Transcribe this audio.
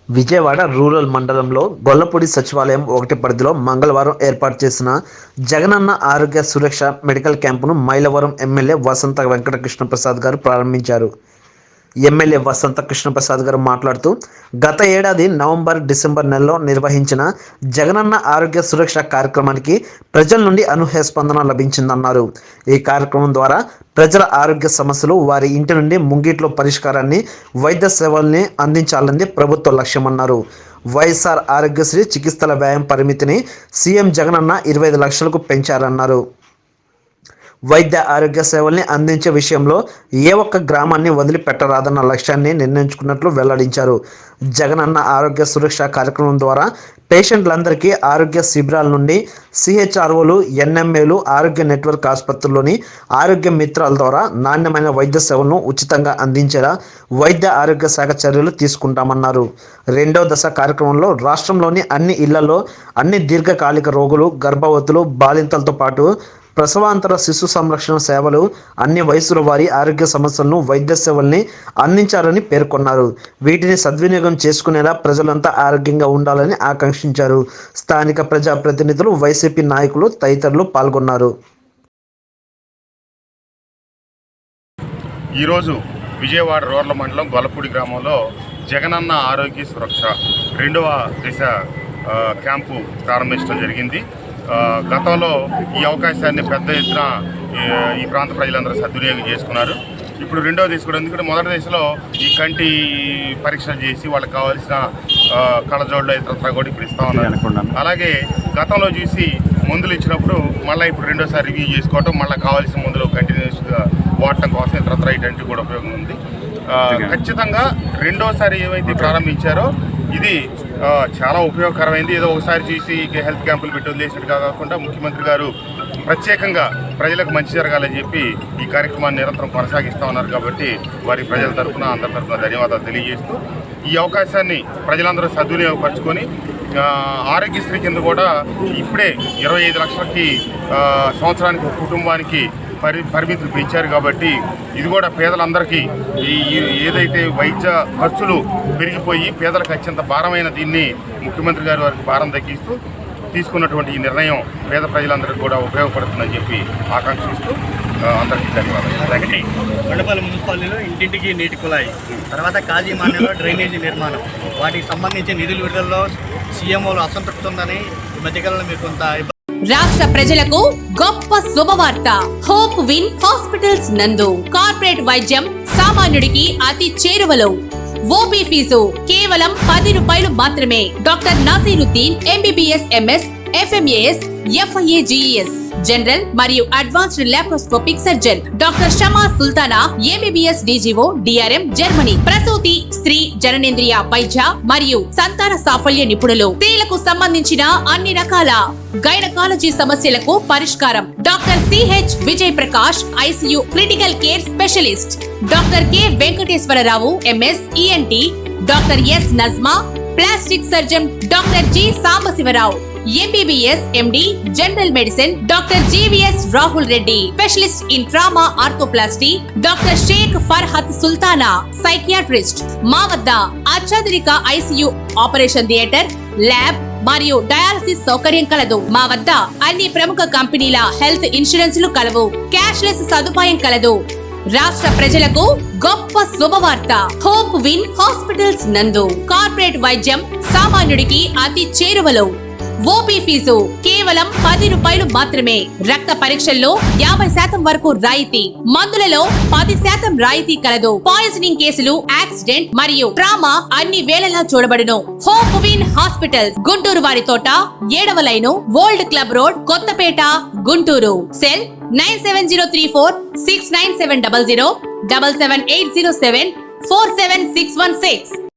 Vijayawada rural మండలంలో గొల్లపూడి సచివాలయం 1 పరిధిలో మంగళవారం ఏర్పాటు చేసిన జగనన్న ఆరోగ్య సురక్ష మెడికల్ క్యాంపును మైలవరం ఎమ్మెల్యే వసంత వెంకట కృష్ణప్రసాద్ గారు ప్రారంభించారు. ఎమ్మెల్యే వసంత కృష్ణప్రసాద్ గారు మాట్లాడుతూ, గత ఏడాది నవంబర్, డిసెంబర్ నెలలో నిర్వహించిన జగనన్న ఆరోగ్య సురక్ష కార్యక్రమానికి ప్రజల నుండి అనూహ్య స్పందన లభించిందన్నారు. ఈ కార్యక్రమం ద్వారా ప్రజల ఆరోగ్య సమస్యలు వారి ఇంటి నుండి ముంగిట్లో పరిష్కారాన్ని, వైద్య సేవల్ని అందించాలని ప్రభుత్వ లక్ష్యమన్నారు. వైఎస్ఆర్ ఆరోగ్యశ్రీ చికిత్సల వ్యయం పరిమితిని సీఎం జగనన్న 25 లక్షలకు పెంచారన్నారు. వైద్య ఆరోగ్య సేవల్ని అందించే విషయంలో ఏ ఒక్క గ్రామాన్ని వదిలిపెట్టరాదన్న లక్ష్యాన్ని నిర్ణయించుకున్నట్లు వెల్లడించారు. జగనన్న ఆరోగ్య సురక్ష కార్యక్రమం ద్వారా పేషెంట్లందరికీ ఆరోగ్య శిబిరాల నుండి సిహెచ్ఆర్ఓలు, ఎన్ఎంఏలు, ఆరోగ్య నెట్వర్క్ ఆసుపత్రుల్లోని ఆరోగ్య మిత్రాల ద్వారా నాణ్యమైన వైద్య సేవలను ఉచితంగా అందించేలా వైద్య ఆరోగ్య శాఖ చర్యలు తీసుకుంటామన్నారు. 2వ దశ కార్యక్రమంలో రాష్ట్రంలోని అన్ని ఇళ్లలో అన్ని దీర్ఘకాలిక రోగులు, గర్భవతులు, బాలింతలతో పాటు ప్రసవాంతర శిశు సంరక్షణ సేవలు, అన్ని వయసుల వారి ఆరోగ్య సమస్యలను, వైద్య సేవల్ని అందించారని పేర్కొన్నారు. వీటిని సద్వినియోగం చేసుకునేలా ప్రజలంతా ఆరోగ్యంగా ఉండాలని ఆకాంక్షించారు. స్థానిక ప్రజాప్రతినిధులు, వైసీపీ నాయకులు తదితరులు పాల్గొన్నారు. ఈరోజు విజయవాడ రూరల్ మండలం గొల్లపూడి గ్రామంలో జగనన్న ఆరోగ్య సురక్ష 2వ దశ క్యాంపు ప్రారంభించడం జరిగింది. గతంలో ఈ అవకాశాన్ని పెద్ద ఎత్తున ఈ ప్రాంత ప్రజలందరూ సద్వినియోగం చేసుకున్నారు. ఇప్పుడు 2వ దశ కూడా, ఎందుకంటే మొదటి దశలో ఈ కంటి పరీక్షలు చేసి వాళ్ళకి కావాల్సిన కళ్ళజోళ్ళు ఇతర కూడా ఇప్పుడు ఇస్తా ఉన్నారు. అలాగే గతంలో చూసి మందులు ఇచ్చినప్పుడు మళ్ళీ ఇప్పుడు 2వసారి రివ్యూ చేసుకోవటం, మళ్ళీ కావాల్సిన మందులు కంటిన్యూస్గా వాడటం కోసం ఇతర ఇటువంటి కూడా ఉపయోగం ఉంది. ఖచ్చితంగా 2వసారి ఏవైతే ప్రారంభించారో ఇది చాలా ఉపయోగకరమైంది. ఏదో ఒకసారి చూసి హెల్త్ క్యాంపులు పెట్టి వదిలేసినట్టుగా కాకుండా ముఖ్యమంత్రి గారు ప్రత్యేకంగా ప్రజలకు మంచి జరగాలని చెప్పి ఈ కార్యక్రమాన్ని నిరంతరం కొనసాగిస్తూ ఉన్నారు. కాబట్టి వారి ప్రజల తరఫున, అందరి తరఫున ధన్యవాదాలు తెలియజేస్తూ, ఈ అవకాశాన్ని ప్రజలందరూ సద్వినియోగపరచుకొని ఆరోగ్యశ్రీ కింద కూడా ఇప్పుడే 25 లక్షలకి సంవత్సరానికి ఒక కుటుంబానికి పరిమితులు పెంచారు. కాబట్టి ఇది కూడా పేదలందరికీ ఏదైతే వైద్య ఖర్చులు పెరిగిపోయి పేదలకు అత్యంత భారమైన దీన్ని ముఖ్యమంత్రి గారు వారికి భారం తగ్గిస్తూ తీసుకున్నటువంటి ఈ నిర్ణయం పేద ప్రజలందరికీ కూడా ఉపయోగపడుతుందని చెప్పి ఆకాంక్షిస్తూ అందరికీ ధన్యవాదాలు. గొల్లపల్లి మున్సిపాలిటీలో ఇంటింటికి నీటి కుళాయి, తర్వాత కాజీ మాన్యంలో డ్రైనేజీ నిర్మాణం, వాటికి సంబంధించి నిధుల విడుదలలో సీఎంఓలు అసంతృప్తి ఉందని ఈ మధ్యకాలంలో మీరు కొంత రాష్ట్ర ప్రజలకు గొప్ప శుభవార్త. హోప్ విన్ హాస్పిటల్స్ నందు కార్పొరేట్ వైద్యం సామాన్యుడికి అతి చేరువలో. ఓపీ ఫీజు కేవలం 10 రూపాయలు మాత్రమే. Doctor Naseeruddin MBBS, MS, FMAS, FIAGS, general మరియు advanced laparoscopic surgeon. Doctor Shama Sultana MBBS, DGO, DRM, Germany. ప్రసూతి, స్త్రీ జననేంద్రియ వైద్య మరియు సంతాన సాఫల్య నిపుణులు. స్త్రీలకు సంబంధించిన అన్ని రకాల గైనకాలజీ సమస్యలకు పరిష్కారం. Doctor CH Vijay Prakash, ICU critical care specialist. Doctor K Venkateswararao, MS, ENT. Doctor S Najma, plastic surgeon. Doctor G Sambasivarao, MBBS, MD, general medicine. Doctor GVS Rahul Reddy, specialist in trauma arthroplasty. Doctor Sheikh Farhat Sultana, psychiatrist. మా వద్ద అత్యాధునిక ఐసీయూ, ఆపరేషన్ థియేటర్, ల్యాబ్ మరియు dialysis సౌకర్యం కలదు. మా వద్ద అన్ని ప్రముఖ కంపెనీల హెల్త్ ఇన్సూరెన్స్లు కలవు. క్యాష్లెస్ సదుపాయం కలదు. రాష్ట్ర ప్రజలకు గొప్ప శుభవార్త. హోప్ విన్ హాస్పిటల్స్ నందు కార్పొరేట్ వైద్యం సామాన్యుడికి అతి చేరువలో. ఓపీ ఫీజు కేవలం 10 రూపాయలు మాత్రమే. రక్త పరీక్షల్లో 50% వరకు రాయితీ. మందులలో 10% రాయితీ కలదు. పాయిజనింగ్ కేసులు, యాక్సిడెంట్ మరియు ట్రామా అన్ని వేళలా చూడబడును. హోప్ విన్ హాస్పిటల్స్, గుంటూరు వారి తోట, 7వ line, old club road, Kothapeta, Guntur. Cell 97034 69700 77807 47616.